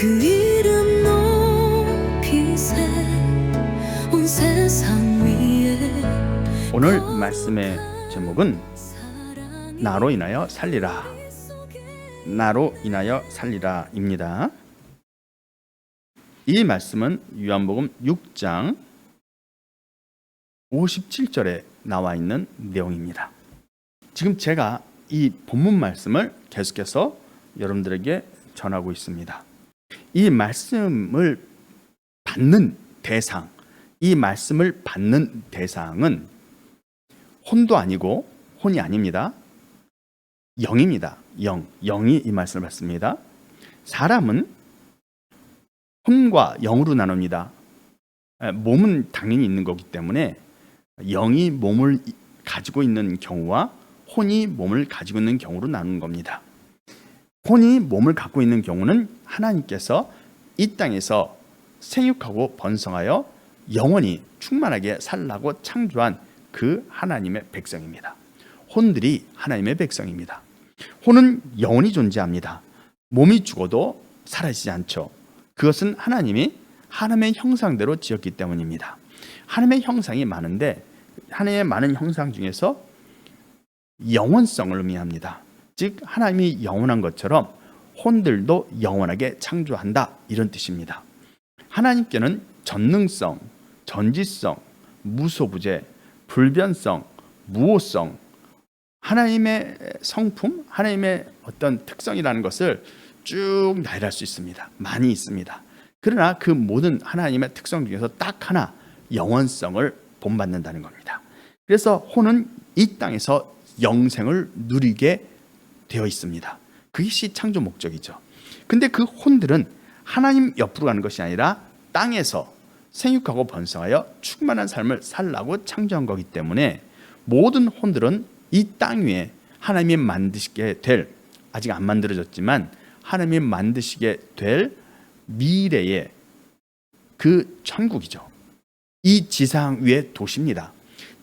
그 이름 높이세 온 세상 위에. 오늘 말씀의 제목은 나로 인하여 살리라, 나로 인하여 살리라 입니다. 이 말씀은 요한복음 6장 57절에 나와 있는 내용입니다. 지금 제가 이 본문 말씀을 계속해서 여러분들에게 전하고 있습니다. 이 말씀을 받는 대상, 이 말씀을 받는 대상은 혼도 아니고 혼이 아닙니다. 영입니다. 영이 이 말씀을 받습니다. 사람은 혼과 영으로 나눕니다. 몸은 당연히 있는 거기 때문에 영이 몸을 가지고 있는 경우와 혼이 몸을 가지고 있는 경우로 나누는 겁니다. 혼이 몸을 갖고 있는 경우는 하나님께서 이 땅에서 생육하고 번성하여 영원히 충만하게 살라고 창조한 그 하나님의 백성입니다. 혼들이 하나님의 백성입니다. 혼은 영원히 존재합니다. 몸이 죽어도 사라지지 않죠. 그것은 하나님이 하나님의 형상대로 지었기 때문입니다. 하나님의 형상이 많은데 하나님의 많은 형상 중에서 영원성을 의미합니다. 즉 하나님이 영원한 것처럼 혼들도 영원하게 창조한다, 이런 뜻입니다. 하나님께는 전능성, 전지성, 무소부재, 불변성, 무오성, 하나님의 성품, 하나님의 어떤 특성이라는 것을 쭉 나열할 수 있습니다. 많이 있습니다. 그러나 그 모든 하나님의 특성 중에서 딱 하나, 영원성을 본받는다는 겁니다. 그래서 혼은 이 땅에서 영생을 누리게 되어 있습니다. 그것이 창조 목적이죠. 근데 그 혼들은 하나님 옆으로 가는 것이 아니라 땅에서 생육하고 번성하여 충만한 삶을 살라고 창조한 거기 때문에 모든 혼들은 이 땅 위에 하나님이 만드시게 될, 아직 안 만들어졌지만 하나님이 만드시게 될 미래의 그 천국이죠. 이 지상 위의 도시입니다.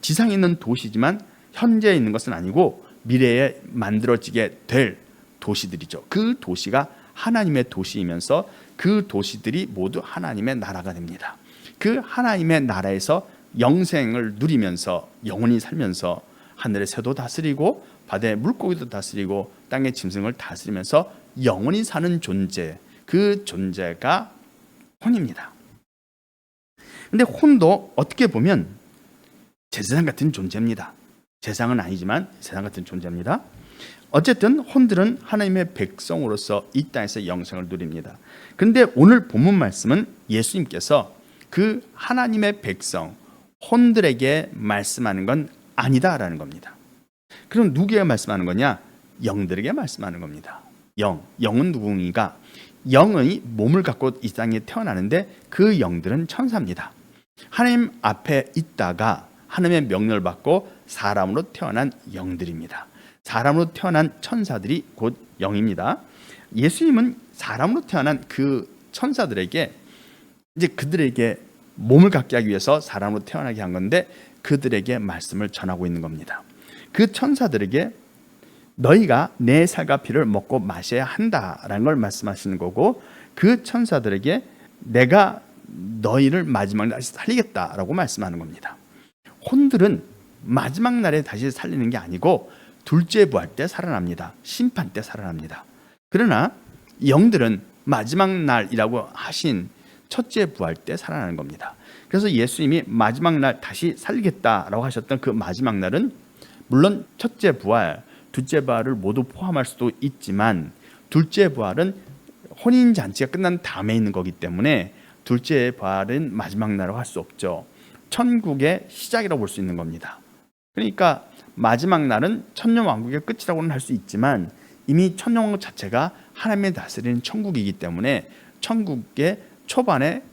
지상에 있는 도시지만 현재에 있는 것은 아니고 미래에 만들어지게 될 도시들이죠. 그 도시가 하나님의 도시이면서 그 도시들이 모두 하나님의 나라가 됩니다. 그 하나님의 나라에서 영생을 누리면서 영원히 살면서 하늘의 새도 다스리고 바다의 물고기도 다스리고 땅의 짐승을 다스리면서 영원히 사는 존재, 그 존재가 혼입니다. 근데 혼도 어떻게 보면 제사장 같은 존재입니다. 제사장은 아니지만 제사장 같은 존재입니다. 어쨌든 혼들은 하나님의 백성으로서 이 땅에서 영생을 누립니다. 그런데 오늘 본문 말씀은 예수님께서 그 하나님의 백성 혼들에게 말씀하는 건 아니다라는 겁니다. 그럼 누구에게 말씀하는 거냐? 영들에게 말씀하는 겁니다. 영은 누구인가? 영의 몸을 갖고 이 땅에 태어나는데 그 영들은 천사입니다. 하나님 앞에 있다가 하나님의 명령을 받고 사람으로 태어난 영들입니다. 사람으로 태어난 천사들이 곧 영입니다. 예수님은 사람으로 태어난 그 천사들에게 이제 그들에게 몸을 갖게 하기 위해서 사람으로 태어나게 한 건데 그들에게 말씀을 전하고 있는 겁니다. 그 천사들에게 너희가 내 살과 피를 먹고 마셔야 한다라는 걸 말씀하시는 거고, 그 천사들에게 내가 너희를 마지막 날에 살리겠다라고 말씀하는 겁니다. 혼들은 마지막 날에 다시 살리는 게 아니고 둘째 부활 때 살아납니다. 심판 때 살아납니다. 그러나 영들은 마지막 날이라고 하신 첫째 부활 때 살아나는 겁니다. 그래서 예수님이 마지막 날 다시 살리겠다라고 하셨던 그 마지막 날은 물론 첫째 부활, 둘째 부활을 모두 포함할 수도 있지만 둘째 부활은 혼인잔치가 끝난 다음에 있는 거기 때문에 둘째 부활은 마지막 날이라고 할 수 없죠. 천국의 시작이라고 볼 수 있는 겁니다. 그러니까 마지막 날은 천년왕국의 끝이라고는 할 수 있지만 이미 천년왕국 자체가 하나님의 다스리는 천국이기 때문에 천국의 초반에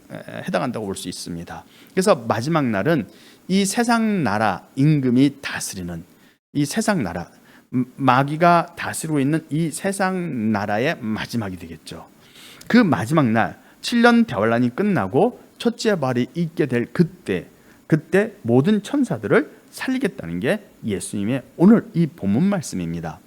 해당한다고 볼 수 있습니다. 그래서 마지막 날은 이 세상 나라 임금이 다스리는 이 세상 나라, 마귀가 다스리고 있는 이 세상 나라의 마지막이 되겠죠. 그 마지막 날 7년 대환란이 끝나고 첫째 부활이 있게 될 그때 모든 천사들을 살리겠다는 게 예수님의 오늘 이 본문 말씀입니다.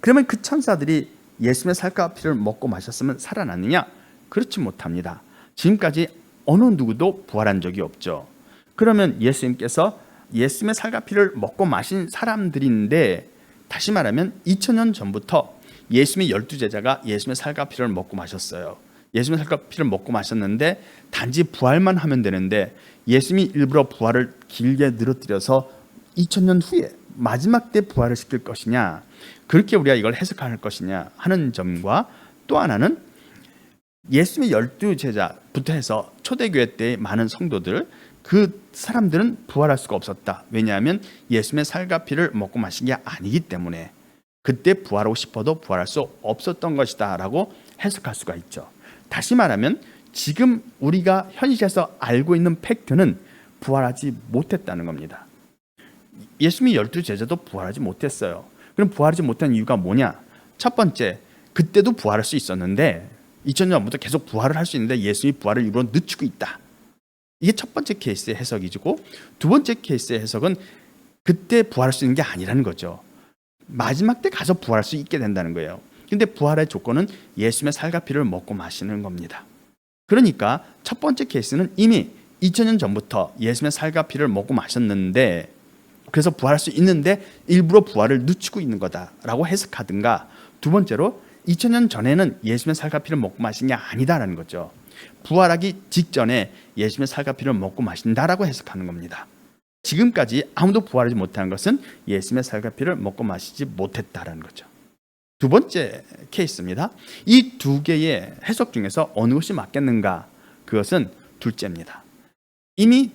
그러면 그 천사들이 예수님의 살과 피를 먹고 마셨으면 살아났느냐? 그렇지 못합니다. 지금까지 어느 누구도 부활한 적이 없죠. 그러면 예수님께서 예수님의 살과 피를 먹고 마신 사람들인데, 다시 말하면 2000년 전부터 예수님의 12제자가 예수님의 살과 피를 먹고 마셨어요. 예수님의 살과 피를 먹고 마셨는데 단지 부활만 하면 되는데, 예수님이 일부러 부활을 길게 늘어뜨려서 2000년 후에 마지막 때 부활을 시킬 것이냐, 그렇게 우리가 이걸 해석할 것이냐 하는 점과, 또 하나는 예수님의 12제자부터 해서 초대교회 때의 많은 성도들, 그 사람들은 부활할 수가 없었다. 왜냐하면 예수님의 살과 피를 먹고 마신 게 아니기 때문에 그때 부활하고 싶어도 부활할 수 없었던 것이다 라고 해석할 수가 있죠. 다시 말하면 지금 우리가 현실에서 알고 있는 팩트는 부활하지 못했다는 겁니다. 예수님이 12제자도 부활하지 못했어요. 그럼 부활하지 못한 이유가 뭐냐? 첫 번째, 그때도 부활할 수 있었는데 2000년 전부터 계속 부활을 할 수 있는데 예수님이 부활을 일부러 늦추고 있다. 이게 첫 번째 케이스의 해석이고, 두 번째 케이스의 해석은 그때 부활할 수 있는 게 아니라는 거죠. 마지막 때 가서 부활할 수 있게 된다는 거예요. 근데 부활의 조건은 예수님의 살과 피를 먹고 마시는 겁니다. 그러니까 첫 번째 케이스는 이미 2000년 전부터 예수님의 살과 피를 먹고 마셨는데, 그래서 부활할 수 있는데 일부러 부활을 늦추고 있는 거다라고 해석하든가, 두 번째로 2000년 전에는 예수님의 살과 피를 먹고 마신 게 아니다라는 거죠. 부활하기 직전에 예수님의 살과 피를 먹고 마신다라고 해석하는 겁니다. 지금까지 아무도 부활하지 못한 것은 예수님의 살과 피를 먹고 마시지 못했다라는 거죠. 두 번째 케이스입니다. 이 두 개의 해석 중에서 어느 것이 맞겠는가? 그것은 둘째입니다. 이미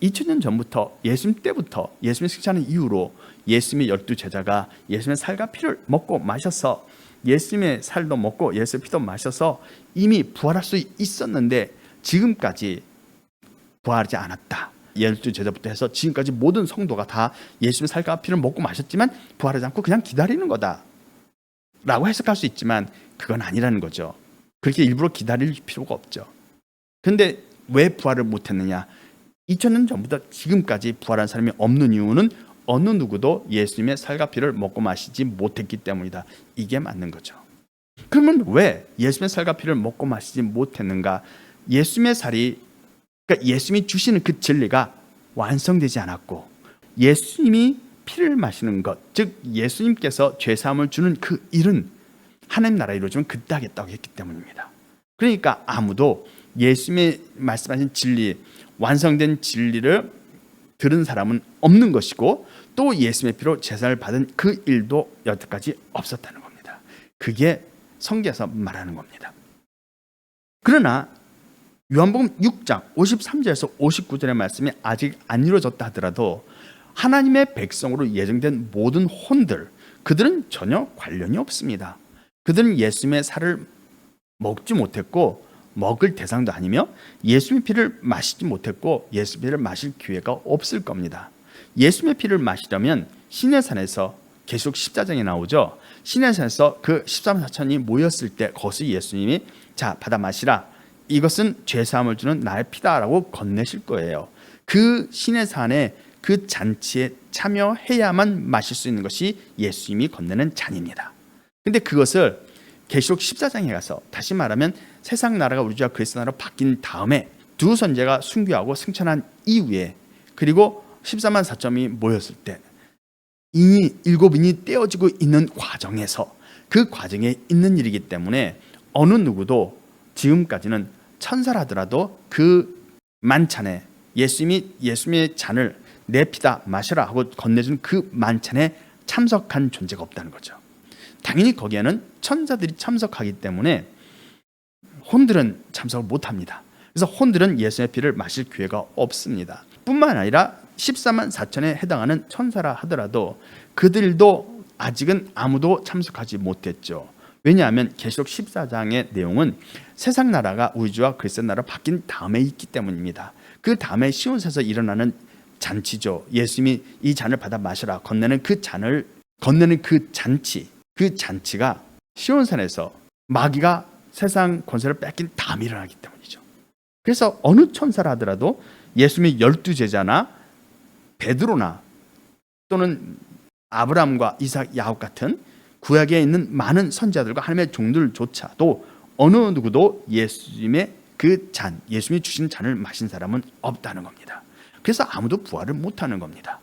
2000년 전부터, 예수님 때부터, 예수님이 승천하는 이후로 예수님의 12제자가 예수님의 살과 피를 먹고 마셔서, 예수님의 살도 먹고 예수님의 피도 마셔서 이미 부활할 수 있었는데 지금까지 부활하지 않았다. 12제자부터 해서 지금까지 모든 성도가 다 예수님의 살과 피를 먹고 마셨지만 부활하지 않고 그냥 기다리는 거다 라고 해석할 수 있지만, 그건 아니라는 거죠. 그렇게 일부러 기다릴 필요가 없죠. 그런데 왜 부활을 못했느냐? 2000년 전부터 지금까지 부활한 사람이 없는 이유는 어느 누구도 예수님의 살과 피를 먹고 마시지 못했기 때문이다. 이게 맞는 거죠. 그러면 왜 예수님의 살과 피를 먹고 마시지 못했는가? 예수님의 살이, 그러니까 예수님이 주시는 그 진리가 완성되지 않았고, 예수님이 피를 마시는 것, 즉 예수님께서 죄사함을 주는 그 일은 하나님 나라에 이루어지면 그때 하겠다고 했기 때문입니다. 그러니까 아무도 예수님이 말씀하신 진리, 완성된 진리를 들은 사람은 없는 것이고, 또 예수님의 피로 제사를 받은 그 일도 여태까지 없었다는 겁니다. 그게 성경에서 말하는 겁니다. 그러나 요한복음 6장 53절에서 59절의 말씀이 아직 안 이루어졌다 하더라도 하나님의 백성으로 예정된 모든 혼들, 그들은 전혀 관련이 없습니다. 그들은 예수님의 살을 먹지 못했고 먹을 대상도 아니며 예수님의 피를 마시지 못했고 예수님의 피를 마실 기회가 없을 겁니다. 예수님의 피를 마시려면 시내산에서, 계시록 14장에 나오죠. 시내산에서 그 14만 4천이 모였을 때 거기서 예수님이 자 받아 마시라, 이것은 죄사함을 주는 나의 피다라고 건네실 거예요. 그 시내산에 그 잔치에 참여해야만 마실 수 있는 것이 예수님이 건네는 잔입니다. 근데 그것을 계시록 14장에 가서, 다시 말하면 세상 나라가 우리 주와 그리스도 나라로 바뀐 다음에 두 선지자가 순교하고 승천한 이후에, 그리고 14만 4천이 모였을 때 이 일곱인이 떼어지고 있는 과정에서, 그 과정에 있는 일이기 때문에 어느 누구도 지금까지는 천사라더라도 그 만찬에 예수님의 잔을 내 피다 마셔라 하고 건네준 그 만찬에 참석한 존재가 없다는 거죠. 당연히 거기에는 천사들이 참석하기 때문에 혼들은 참석을 못합니다. 그래서 혼들은 예수의 피를 마실 기회가 없습니다. 뿐만 아니라 14만 4천에 해당하는 천사라 하더라도 그들도 아직은 아무도 참석하지 못했죠. 왜냐하면 계시록 14장의 내용은 세상 나라가 우리 주와 그리스도 나라로 바뀐 다음에 있기 때문입니다. 그 다음에 시온산에서 일어나는 잔치죠. 예수님이 이 잔을 받아 마시라 건네는 그 잔치, 그 잔치가 시온산에서 마귀가 세상 권세를 뺏긴 다음에 일어나기 때문이죠. 그래서 어느 천사라 하더라도 예수님의 12제자나 베드로나 또는 아브라함과 이삭, 야곱 같은 구약에 있는 많은 선지자들과 하나님의 종들조차도 어느 누구도 예수님의 그 잔, 예수님이 주신 잔을 마신 사람은 없다는 겁니다. 그래서 아무도 부활을 못하는 겁니다.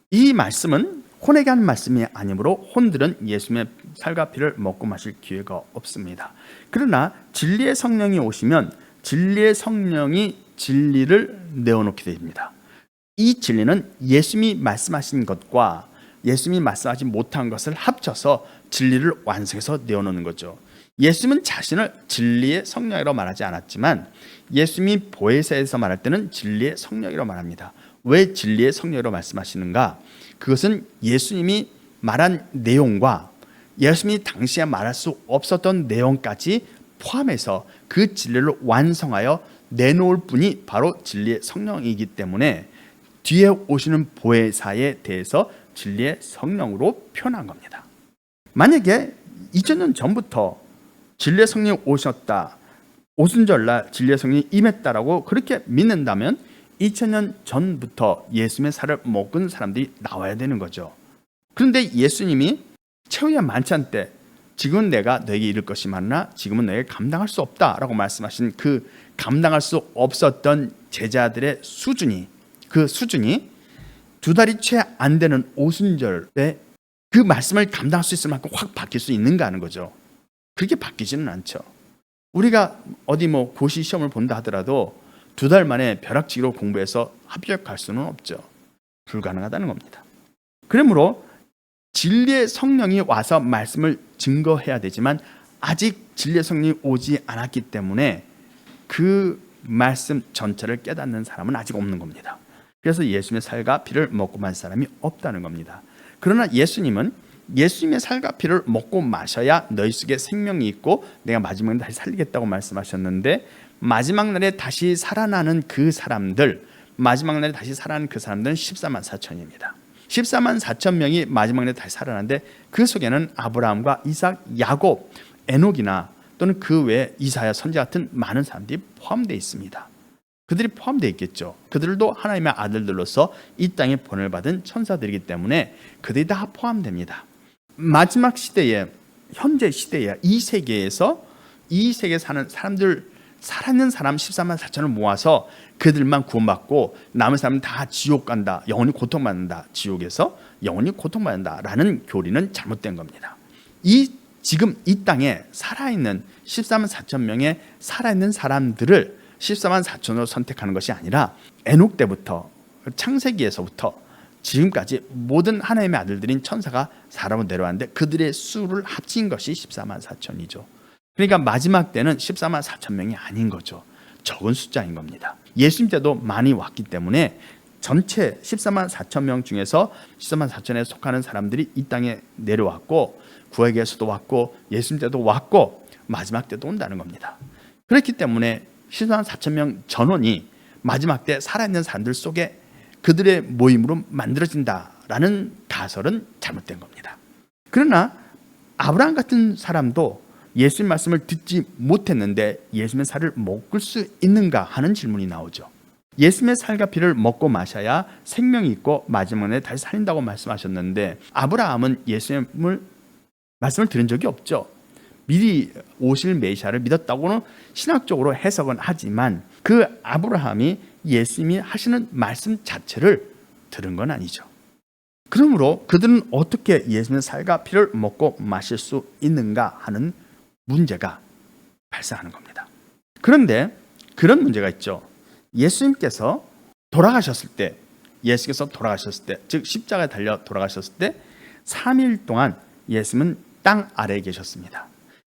이 말씀은 혼에게 한 말씀이 아니므로 혼들은 예수님의 살과 피를 먹고 마실 기회가 없습니다. 그러나 진리의 성령이 오시면 진리의 성령이 진리를 내어놓게 됩니다. 이 진리는 예수님이 말씀하신 것과 예수님이 말씀하지 못한 것을 합쳐서 진리를 완성해서 내어놓는 거죠. 예수님은 자신을 진리의 성령이라고 말하지 않았지만 예수님이 보혜사에서 말할 때는 진리의 성령이라고 말합니다. 왜 진리의 성령이라고 말씀하시는가? 그것은 예수님이 말한 내용과 예수님이 당시에 말할 수 없었던 내용까지 포함해서 그 진리를 완성하여 내놓을 분이 바로 진리의 성령이기 때문에 뒤에 오시는 보혜사에 대해서 진리의 성령으로 표현한 겁니다. 만약에 2000년 전부터 진리의 성령이 오셨다, 오순절날 진리의 성령이 임했다라고 그렇게 믿는다면 2000년 전부터 예수님의 살을 먹은 사람들이 나와야 되는 거죠. 그런데 예수님이 최후의 만찬 때 지금은 내가 너에게 이룰 것이 많으나 지금은 너에게 감당할 수 없다라고 말씀하신 그 감당할 수 없었던 제자들의 수준이, 그 수준이 2달이 채 안 되는 오순절에 그 말씀을 감당할 수 있을 만큼 확 바뀔 수 있는가 하는 거죠. 그렇게 바뀌지는 않죠. 우리가 어디 고시 시험을 본다 하더라도 2달 만에 벼락치기로 공부해서 합격할 수는 없죠. 불가능하다는 겁니다. 그러므로 진리의 성령이 와서 말씀을 증거해야 되지만 아직 진리의 성령이 오지 않았기 때문에 그 말씀 전체를 깨닫는 사람은 아직 없는 겁니다. 그래서 예수님의 살과 피를 먹고 마신 사람이 없다는 겁니다. 그러나 예수님은 예수님의 살과 피를 먹고 마셔야 너희 속에 생명이 있고 내가 마지막 날에 다시 살리겠다고 말씀하셨는데 마지막 날에 다시 살아나는 그 사람들, 마지막 날에 다시 살아나는 그 사람들은 14만 4천입니다. 14만 4천 명이 마지막 날에 다시 살아나는데 그 속에는 아브라함과 이삭, 야곱, 에녹이나 또는 그 외에 이사야, 선지자 같은 많은 사람들이 포함되어 있습니다. 그들이 포함되어 있겠죠. 그들도 하나님의 아들들로서 이 땅에 본을 받은 천사들이기 때문에 그들이 다 포함됩니다. 마지막 시대에, 현재 시대에 이 세계에서 이 세계에 사는 사람들, 살아있는 사람 14만 4천을 모아서 그들만 구원받고 남은 사람은 다 지옥 간다, 영원히 고통받는다, 지옥에서 영원히 고통받는다 라는 교리는 잘못된 겁니다. 지금 이 땅에 살아있는 14만 4천 명의 살아있는 사람들을 14만 4천으로 선택하는 것이 아니라 에녹 때부터 창세기에서부터 지금까지 모든 하나님의 아들들인 천사가 사람으로 내려왔는데 그들의 수를 합친 것이 14만 4천이죠. 그러니까 마지막 때는 14만 4천 명이 아닌 거죠. 적은 숫자인 겁니다. 예수님 때도 많이 왔기 때문에 전체 14만 4천 명 중에서 14만 4천에 속하는 사람들이 이 땅에 내려왔고 구약에서도 왔고 예수님 때도 왔고 마지막 때도 온다는 겁니다. 그렇기 때문에 14만 4천 명 전원이 마지막 때 살아있는 사람들 속에 그들의 모임으로 만들어진다라는 가설은 잘못된 겁니다. 그러나 아브라함 같은 사람도 예수님 말씀을 듣지 못했는데 예수님의 살을 먹을 수 있는가 하는 질문이 나오죠. 예수님의 살과 피를 먹고 마셔야 생명이 있고 마지막 날에 다시 살린다고 말씀하셨는데 아브라함은 예수님을 말씀을 들은 적이 없죠. 미리 오실 메시아를 믿었다고는 신학적으로 해석은 하지만 그 아브라함이 예수님이 하시는 말씀 자체를 들은 건 아니죠. 그러므로 그들은 어떻게 예수님의 살과 피를 먹고 마실 수 있는가 하는 문제가 발생하는 겁니다. 그런데 그런 문제가 있죠. 예수님께서 돌아가셨을 때, 즉 십자가에 달려 돌아가셨을 때 3일 동안 예수님은 땅 아래에 계셨습니다.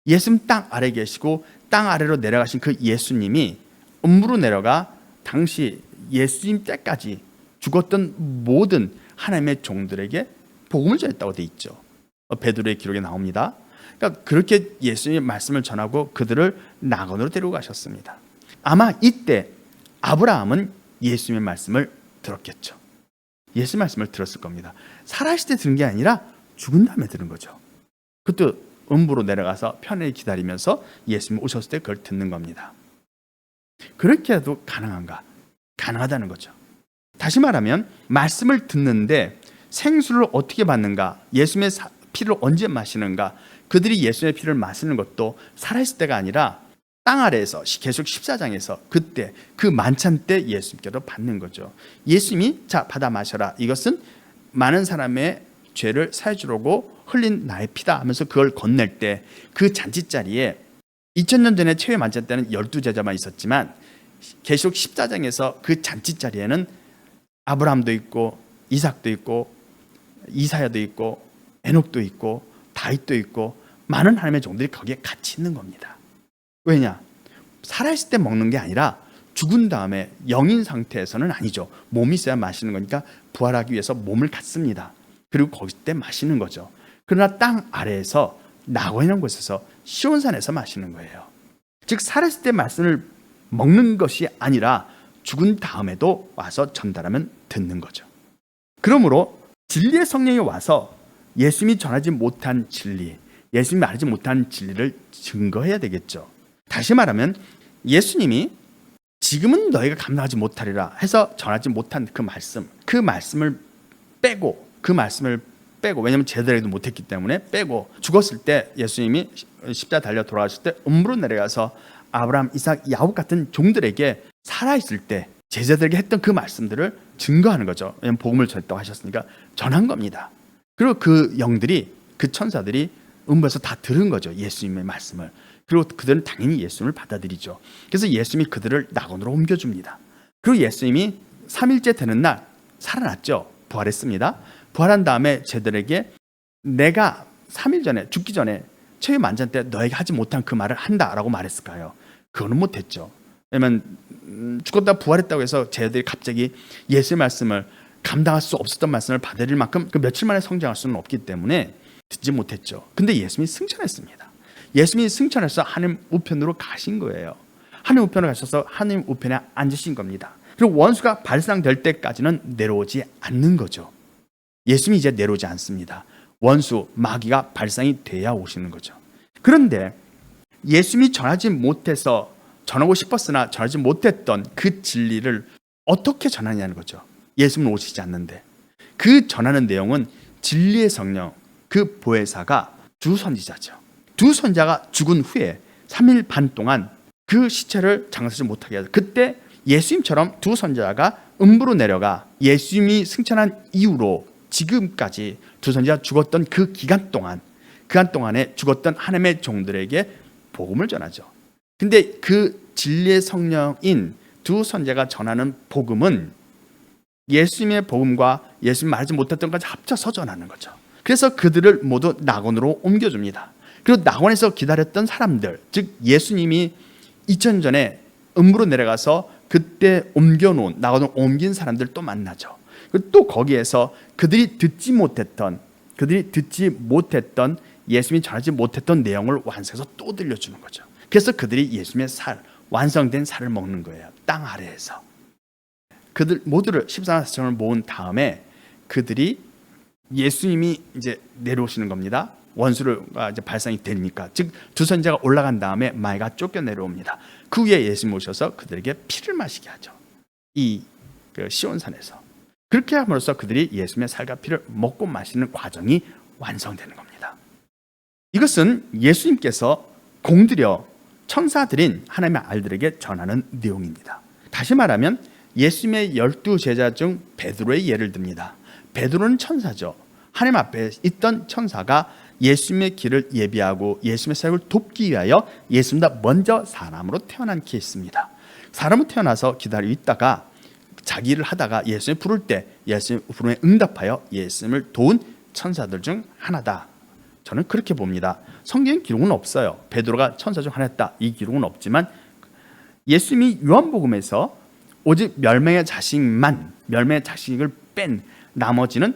예수님 땅 아래에 계시고 땅 아래로 내려가신 그 예수님이 음부로 내려가 당시 예수님 때까지 죽었던 모든 하나님의 종들에게 복음을 전했다고 돼 있죠. 베드로의 기록에 나옵니다. 그러니까 그렇게 예수님의 말씀을 전하고 그들을 낙원으로 데리고 가셨습니다. 아마 이때 아브라함은 예수님의 말씀을 들었겠죠. 예수님의 말씀을 들었을 겁니다. 살아있을 때 들은 게 아니라 죽은 다음에 들은 거죠. 그것도 음부로 내려가서 편히 기다리면서 예수님 오셨을 때 그걸 듣는 겁니다. 그렇게 해도 가능한가? 가능하다는 거죠. 다시 말하면 말씀을 듣는데 생수를 어떻게 받는가? 예수님의 피를 언제 마시는가? 그들이 예수의 피를 마시는 것도 살아있을 때가 아니라 땅 아래에서 계속 14장에서 그때 그 만찬 때 예수님께로 받는 거죠. 예수님이 자 받아 마셔라. 이것은 많은 사람의 죄를 사해 주려고 흘린 나의 피다 하면서 그걸 건넬 때 그 잔치 자리에 2000년 전에 최후의 만찬 때는 12제자만 있었지만 계시록 14장에서 그 잔치 자리에는 아브라함도 있고 이삭도 있고 이사야도 있고 에녹도 있고 다윗도 있고 많은 하나님의 종들이 거기에 같이 있는 겁니다. 왜냐? 살아있을 때 먹는 게 아니라 죽은 다음에 영인 상태에서는 아니죠. 몸이 있어야 마시는 거니까 부활하기 위해서 몸을 갖습니다. 그리고 거기 때 마시는 거죠. 그러나 땅 아래에서 낙원이라는 곳에서 시온산에서 마시는 거예요. 즉 살아있을 때 말씀을 먹는 것이 아니라 죽은 다음에도 와서 전달하면 듣는 거죠. 그러므로 진리의 성령이 와서 예수님이 전하지 못한 진리, 예수님이 말하지 못한 진리를 증거해야 되겠죠. 다시 말하면 예수님이 지금은 너희가 감당하지 못하리라 해서 전하지 못한 그 말씀을 빼고 왜냐하면 제대로 못했기 때문에 빼고 죽었을 때 예수님이 십자가 달려 돌아가실 때 음부로 내려가서 아브라함, 이삭, 야곱 같은 종들에게 살아있을 때 제자들에게 했던 그 말씀들을 증거하는 거죠. 왜냐하면 복음을 전했다고 하셨으니까 전한 겁니다. 그리고 그 영들이 그 천사들이 음부에서 다 들은 거죠. 예수님의 말씀을. 그리고 그들은 당연히 예수님을 받아들이죠. 그래서 예수님이 그들을 낙원으로 옮겨줍니다. 그리고 예수님이 3일째 되는 날 살아났죠. 부활했습니다. 부활한 다음에 제자들에게 내가 3일 전에 죽기 전에 최후의 만찬 때 너에게 하지 못한 그 말을 한다라고 말했을까요? 그거는 못했죠. 왜냐하면 죽었다 부활했다고 해서 제자들이 갑자기 예수의 말씀을 감당할 수 없었던 말씀을 받아들일 만큼 그 며칠 만에 성장할 수는 없기 때문에 듣지 못했죠. 근데 예수님이 승천했습니다. 예수님이 승천해서 하나님 우편으로 가신 거예요. 하나님 우편으로 가셔서 하나님 우편에 앉으신 겁니다. 그리고 원수가 발상될 때까지는 내려오지 않는 거죠. 예수님이 이제 내려오지 않습니다. 원수, 마귀가 발상이 돼야 오시는 거죠. 그런데 예수님이 전하고 싶었으나 전하지 못했던 그 진리를 어떻게 전하냐는 거죠. 예수님은 오시지 않는데 그 전하는 내용은 진리의 성령, 그 보혜사가 두 선지자죠. 두 선지자가 죽은 후에 3일 반 동안 그 시체를 장사하지 못하게 하죠. 그때 예수님처럼 두 선지자가 음부로 내려가 예수님이 승천한 이후로 지금까지 두 선지자가 죽었던 그 기간 동안에 죽었던 하나님의 종들에게 복음을 전하죠. 근데 그 진리의 성령인 두 선지자가 전하는 복음은 예수님의 복음과 예수님 말하지 못했던 것까지 합쳐서 전하는 거죠. 그래서 그들을 모두 낙원으로 옮겨줍니다. 그리고 낙원에서 기다렸던 사람들, 즉 예수님이 2000년 전에 음부로 내려가서 그때 옮겨놓은 낙원으로 옮긴 사람들 또 만나죠. 그리고 또 거기에서 그들이 듣지 못했던 예수님이 전하지 못했던 내용을 완성해서 또 들려주는 거죠. 그래서 그들이 예수님의 완성된 살을 먹는 거예요. 땅 아래에서. 그들 모두를 14사정을 모은 다음에 그들이 예수님이 이제 내려오시는 겁니다. 원수가 이제 발상이 되니까, 즉 두 선지자가 올라간 다음에 마귀가 쫓겨 내려옵니다. 그 위에 예수님 오셔서 그들에게 피를 마시게 하죠. 그 시온산에서. 그렇게 함으로써 그들이 예수님의 살과 피를 먹고 마시는 과정이 완성되는 겁니다. 이것은 예수님께서 공들여 천사들인 하나님의 알들에게 전하는 내용입니다. 다시 말하면 예수님의 12제자 중 베드로의 예를 듭니다. 베드로는 천사죠. 하나님 앞에 있던 천사가 예수님의 길을 예비하고 예수님의 사역을 돕기 위하여 예수님보다 먼저 사람으로 태어난 케이스입니다. 사람으로 태어나서 기다리고 있다가 자기 일을 하다가 예수님을 부를 때 예수님 부름에 응답하여 예수님을 도운 천사들 중 하나다. 저는 그렇게 봅니다. 성경 기록은 없어요. 베드로가 천사 중 하나였다. 이 기록은 없지만 예수님이 요한복음에서 오직 멸망의 자식을 뺀 나머지는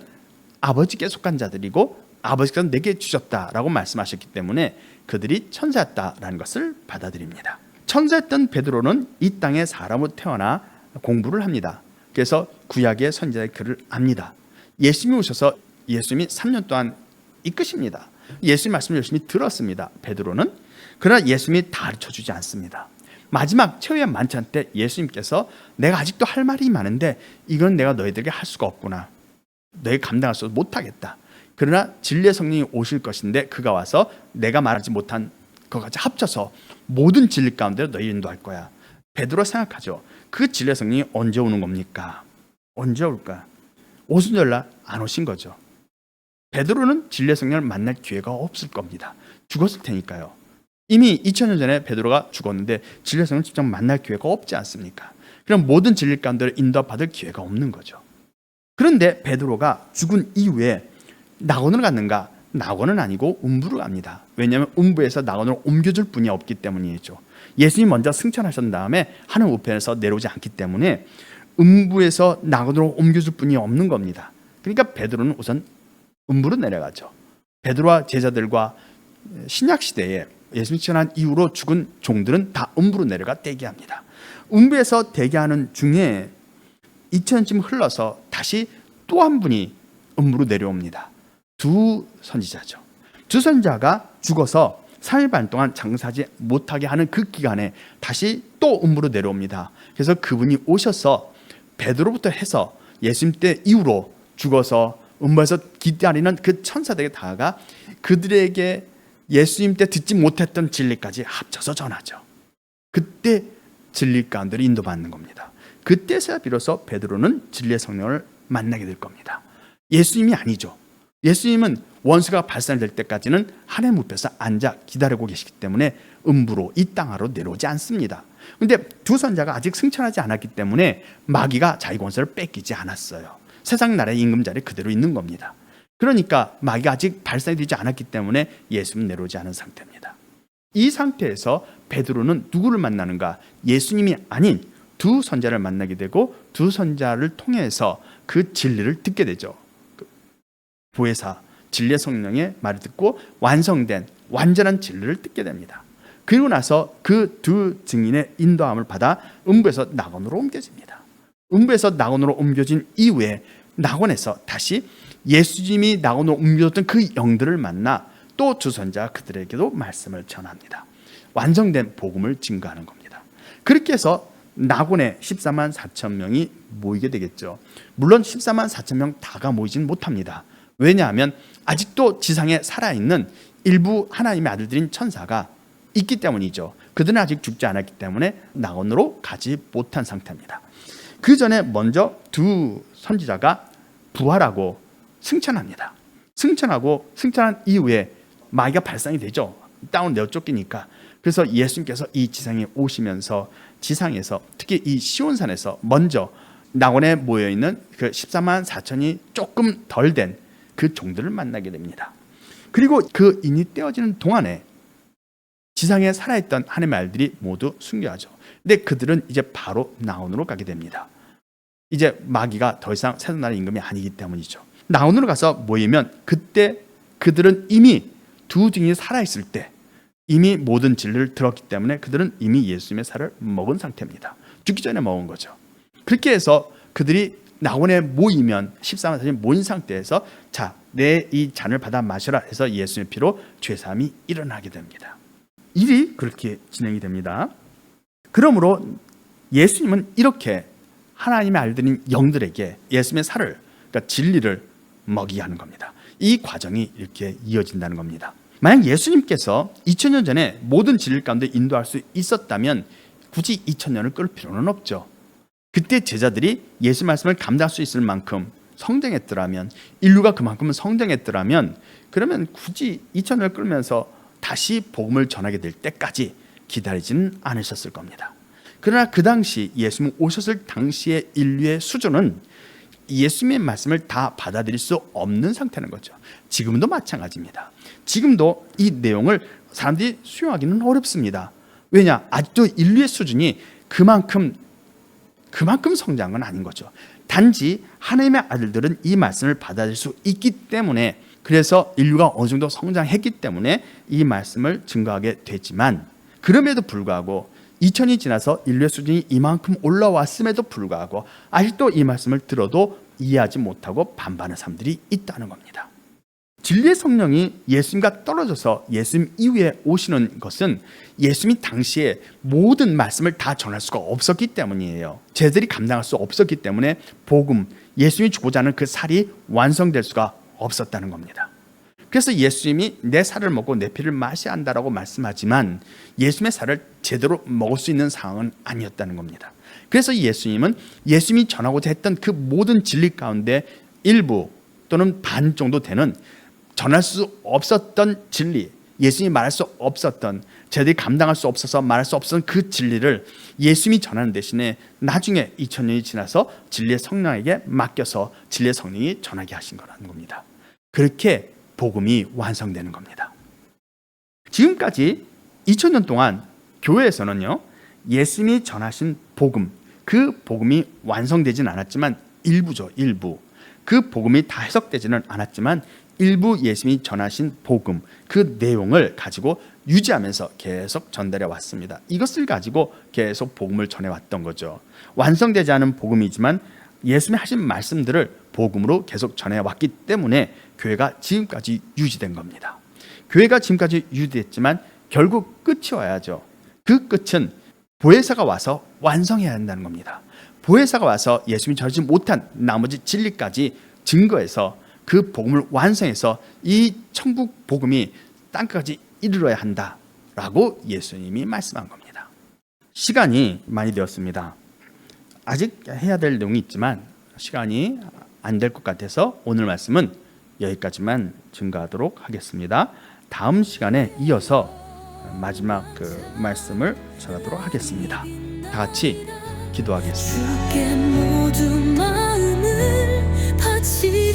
아버지께 속한 자들이고 아버지께서 내게 주셨다라고 말씀하셨기 때문에 그들이 천사였다라는 것을 받아들입니다. 천사였던 베드로는 이 땅에 사람으로 태어나 공부를 합니다. 그래서 구약의 선지자의 글을 압니다. 예수님이 오셔서 예수님이 3년 동안 이끄십니다. 예수님 말씀을 열심히 들었습니다. 베드로는. 그러나 예수님이 다 가르쳐주지 않습니다. 마지막 최후의 만찬 때 예수님께서 내가 아직도 할 말이 많은데 이건 내가 너희들에게 할 수가 없구나. 너희 감당할 수 못하겠다. 그러나 진리의 성령이 오실 것인데 그가 와서 내가 말하지 못한 것까지 합쳐서 모든 진리 가운데로 너희 인도할 거야. 베드로 생각하죠. 그 진리의 성령이 언제 오는 겁니까? 언제 올까? 오순절날 안 오신 거죠. 베드로는 진리의 성령을 만날 기회가 없을 겁니다. 죽었을 테니까요. 이미 2000년 전에 베드로가 죽었는데 진리의 성령을 직접 만날 기회가 없지 않습니까? 그럼 모든 진리 가운데로 인도받을 기회가 없는 거죠. 그런데 베드로가 죽은 이후에 낙원으로 갔는가? 낙원은 아니고 음부로 갑니다. 왜냐하면 음부에서 낙원으로 옮겨줄 분이 없기 때문이죠. 예수님이 먼저 승천하신 다음에 하늘 우편에서 내려오지 않기 때문에 음부에서 낙원으로 옮겨줄 분이 없는 겁니다. 그러니까 베드로는 우선 음부로 내려가죠. 베드로와 제자들과 신약 시대에 예수님 승천한 이후로 죽은 종들은 다 음부로 내려가 대기합니다. 음부에서 대기하는 중에 2000년쯤 흘러서 다시 또 한 분이 음부로 내려옵니다. 두 선지자죠. 두 선지자가 죽어서 3일 반 동안 장사하지 못하게 하는 그 기간에 다시 또 음부로 내려옵니다. 그래서 그분이 오셔서 베드로부터 해서 예수님 때 이후로 죽어서 음부에서 기다리는 그 천사들에게 다가가 그들에게 예수님 때 듣지 못했던 진리까지 합쳐서 전하죠. 그때 진리 가운데로 인도받는 겁니다. 그때서야 비로소 베드로는 진리의 성령을 만나게 될 겁니다. 예수님이 아니죠. 예수님은 원수가 발산될 때까지는 하나님 앞에서 앉아 기다리고 계시기 때문에 음부로 이 땅으로 내려오지 않습니다. 그런데 두 선자가 아직 승천하지 않았기 때문에 마귀가 자기 권세를 뺏기지 않았어요. 세상 나라의 임금 자리에 그대로 있는 겁니다. 그러니까 마귀가 아직 발산이 되지 않았기 때문에 예수님은 내려오지 않은 상태입니다. 이 상태에서 베드로는 누구를 만나는가? 예수님이 아닌 두 선자를 만나게 되고 두 선자를 통해서 그 진리를 듣게 되죠. 보혜사 진리의 성령의 말을 듣고 완성된 완전한 진리를 듣게 됩니다. 그리고 나서 그 두 증인의 인도함을 받아 음부에서 낙원으로 옮겨집니다. 음부에서 낙원으로 옮겨진 이후에 낙원에서 다시 예수님이 낙원으로 옮겨졌던 그 영들을 만나 또 두 선자가 그들에게도 말씀을 전합니다. 완성된 복음을 증거하는 겁니다. 그렇게 해서 낙원에 14만 4천 명이 모이게 되겠죠. 물론 14만 4천 명 다가 모이진 못합니다. 왜냐하면 아직도 지상에 살아있는 일부 하나님의 아들들인 천사가 있기 때문이죠. 그들은 아직 죽지 않았기 때문에 낙원으로 가지 못한 상태입니다. 그 전에 먼저 두 선지자가 부활하고 승천합니다. 승천한 이후에 마귀가 발산이 되죠. 땅으로 내어쫓기니까. 그래서 예수님께서 이 지상에 오시면서 지상에서 특히 이 시온산에서 먼저 낙원에 모여있는 그 14만 4천이 조금 덜 된 그 종들을 만나게 됩니다. 그리고 그 인이 떼어지는 동안에 지상에 살아있던 하나님의 아들들이 모두 순교하죠. 근데 그들은 이제 바로 낙원으로 가게 됩니다. 이제 마귀가 더 이상 세상 나라의 임금이 아니기 때문이죠. 낙원으로 가서 모이면 그때 그들은 이미 두 증인이 살아있을 때 이미 모든 진리를 들었기 때문에 그들은 이미 예수님의 살을 먹은 상태입니다. 죽기 전에 먹은 거죠. 그렇게 해서 그들이 낙원에 모이면 14만 4천이 모인 상태에서 자, 내 이 잔을 받아 마셔라 해서 예수님의 피로 죄사함이 일어나게 됩니다. 일이 그렇게 진행이 됩니다. 그러므로 예수님은 이렇게 하나님의 알들인 영들에게 예수님의 살을, 그러니까 진리를 먹이게 하는 겁니다. 이 과정이 이렇게 이어진다는 겁니다. 만약 예수님께서 2000년 전에 모든 진리 가운데 인도할 수 있었다면 굳이 2000년을 끌 필요는 없죠. 그때 제자들이 예수 말씀을 감당할 수 있을 만큼 성장했더라면, 인류가 그만큼 성장했더라면, 그러면 굳이 2000년을 끌면서 다시 복음을 전하게 될 때까지 기다리지는 않으셨을 겁니다. 그러나 그 당시 예수님 오셨을 당시의 인류의 수준은 예수님의 말씀을 다 받아들일 수 없는 상태는 거죠. 지금도 마찬가지입니다. 지금도 이 내용을 사람들이 수용하기는 어렵습니다. 왜냐? 아직도 인류의 수준이 그만큼 성장한 건 아닌 거죠. 단지 하나님의 아들들은 이 말씀을 받아들일 수 있기 때문에, 그래서 인류가 어느 정도 성장했기 때문에 이 말씀을 증거하게 되지만, 그럼에도 불구하고 2000이 지나서 인류의 수준이 이만큼 올라왔음에도 불구하고 아직도 이 말씀을 들어도 이해하지 못하고 반발하는 사람들이 있다는 겁니다. 진리의 성령이 예수님과 떨어져서 예수님 이후에 오시는 것은 예수님이 당시에 모든 말씀을 다 전할 수가 없었기 때문이에요. 제자들이 감당할 수 없었기 때문에 복음, 예수님이 주고자 하는 그 살이 완성될 수가 없었다는 겁니다. 그래서 예수님이 내 살을 먹고 내 피를 마셔야 한다라고 말씀하지만 예수님의 살을 제대로 먹을 수 있는 상황은 아니었다는 겁니다. 그래서 예수님은 예수님이 전하고자 했던 그 모든 진리 가운데 일부 또는 반 정도 되는 전할 수 없었던 진리, 예수님이 말할 수 없었던, 저희들이 감당할 수 없어서 말할 수 없었던 그 진리를 예수님이 전하는 대신에 나중에 2000년이 지나서 진리의 성령에게 맡겨서 진리의 성령이 전하게 하신 거라는 겁니다. 그렇게 복음이 완성되는 겁니다. 지금까지 2000년 동안 교회에서는요, 예수님이 전하신 복음, 그 복음이 완성되진 않았지만 일부죠, 일부. 그 복음이 다 해석되지는 않았지만 일부 예수님이 전하신 복음, 그 내용을 가지고 유지하면서 계속 전달해 왔습니다. 이것을 가지고 계속 복음을 전해왔던 거죠. 완성되지 않은 복음이지만 예수님이 하신 말씀들을 복음으로 계속 전해왔기 때문에 교회가 지금까지 유지된 겁니다. 교회가 지금까지 유지됐지만 결국 끝이 와야죠. 그 끝은 보혜사가 와서 완성해야 한다는 겁니다. 보혜사가 와서 예수님이 전하지 못한 나머지 진리까지 증거해서 그 복음을 완성해서 이 천국 복음이 땅까지 이르러야 한다라고 예수님이 말씀한 겁니다. 시간이 많이 되었습니다. 아직 해야 될 내용이 있지만 시간이 안 될 것 같아서 오늘 말씀은 여기까지만 증거하도록 하겠습니다. 다음 시간에 이어서 마지막 그 말씀을 전하도록 하겠습니다. 다 같이 기도하겠습니다. 주께 모든 마음을 바치